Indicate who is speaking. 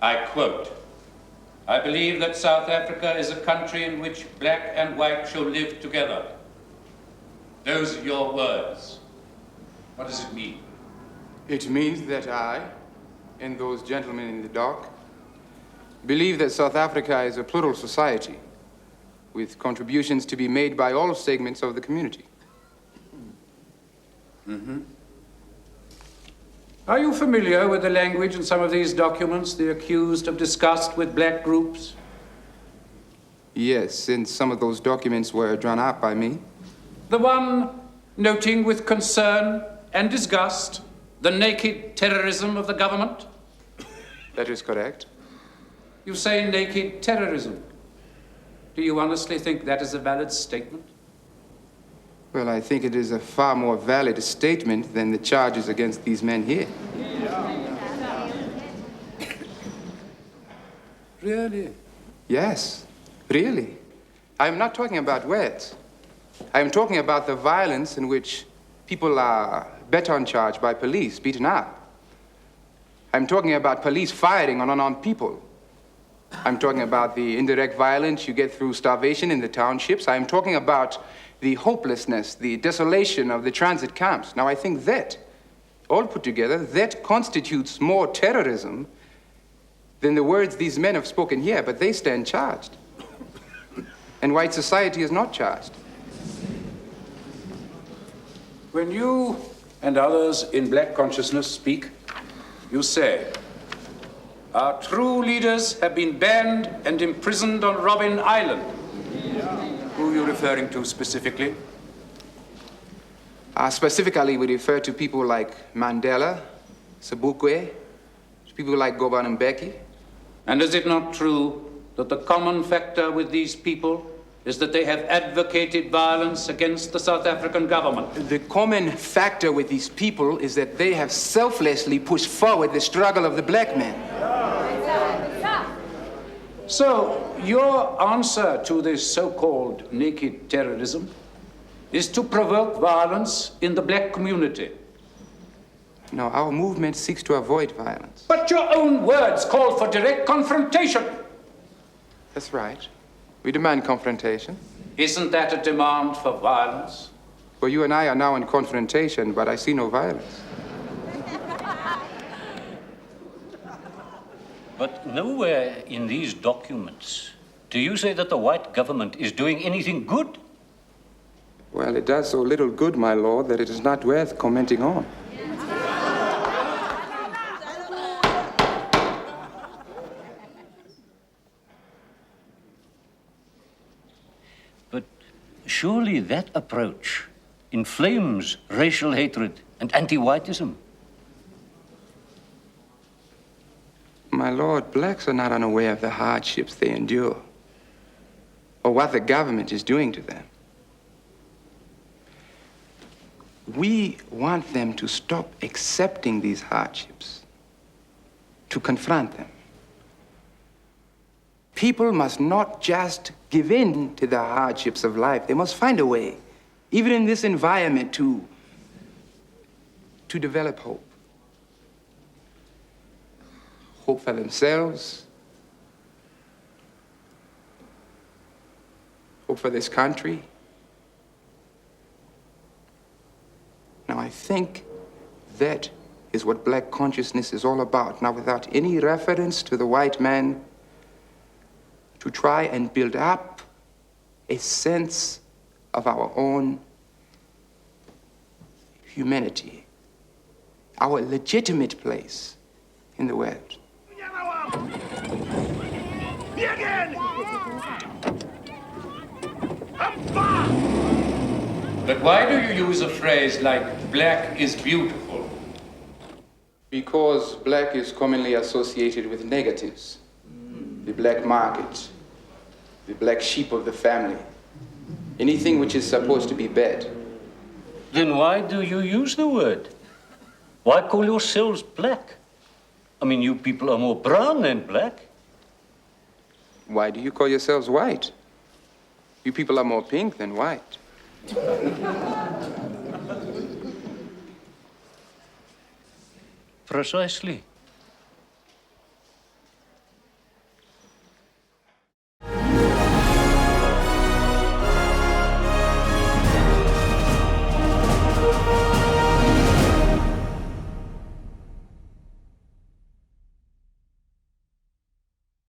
Speaker 1: I quote, "I believe that South Africa is a country in which black and white shall live together." Those are your words. What does it mean?
Speaker 2: It means that I, and those gentlemen in the dock, believe that South Africa is a plural society with contributions to be made by all segments of the community.
Speaker 3: Mm-hmm. Are you familiar with the language in some of these documents the accused have discussed with black groups?
Speaker 2: Yes, since some of those documents were drawn up by me.
Speaker 3: The one noting with concern and disgust the naked terrorism of the government?
Speaker 2: That is correct.
Speaker 3: You say naked terrorism. Do you honestly think that is a valid statement?
Speaker 2: Well, I think it is a far more valid statement than the charges against these men here.
Speaker 3: Really?
Speaker 2: Yes, really. I am not talking about words. I am talking about the violence in which people are baton charged by police, beaten up. I'm talking about police firing on unarmed people. I'm talking about the indirect violence you get through starvation in the townships. I'm talking about the hopelessness, the desolation of the transit camps. Now, I think that, all put together, that constitutes more terrorism than the words these men have spoken here, but they stand charged. And white society is not charged.
Speaker 3: When you and others in black consciousness speak, you say, "Our true leaders have been banned and imprisoned on Robben Island." Who are you referring to specifically?
Speaker 2: Specifically, we refer to people like Mandela, Sobukwe, people like Govan and Mbeki.
Speaker 3: And is it not true that the common factor with these people is that they have advocated violence against the South African government?
Speaker 2: The common factor with these people is that they have selflessly pushed forward the struggle of the black man.
Speaker 3: So, your answer to this so-called naked terrorism is to provoke violence in the black community.
Speaker 2: No, our movement seeks to avoid violence.
Speaker 3: But your own words call for direct confrontation.
Speaker 2: That's right. We demand confrontation.
Speaker 3: Isn't that a demand for violence?
Speaker 2: Well, you and I are now in confrontation, but I see no violence.
Speaker 4: But nowhere in these documents do you say that the white government is doing anything good?
Speaker 2: Well, it does so little good, my lord, that it is not worth commenting on.
Speaker 4: But surely that approach inflames racial hatred and anti-whiteism.
Speaker 2: My lord, blacks are not unaware of the hardships they endure or what the government is doing to them. We want them to stop accepting these hardships, to confront them. People must not just give in to the hardships of life. They must find a way, even in this environment, to develop hope. Hope for themselves, hope for this country. Now, I think that is what black consciousness is all about. Now, without any reference to the white man, to try and build up a sense of our own humanity, our legitimate place in the world.
Speaker 1: But why do you use a phrase like black is beautiful?
Speaker 2: Because black is commonly associated with negatives. The black market, the black sheep of the family, anything which is supposed to be bad.
Speaker 4: Then why do you use the word? Why call yourselves black? I mean, you people are more brown than black.
Speaker 2: Why do you call yourselves white? You people are more pink than white.
Speaker 4: Precisely.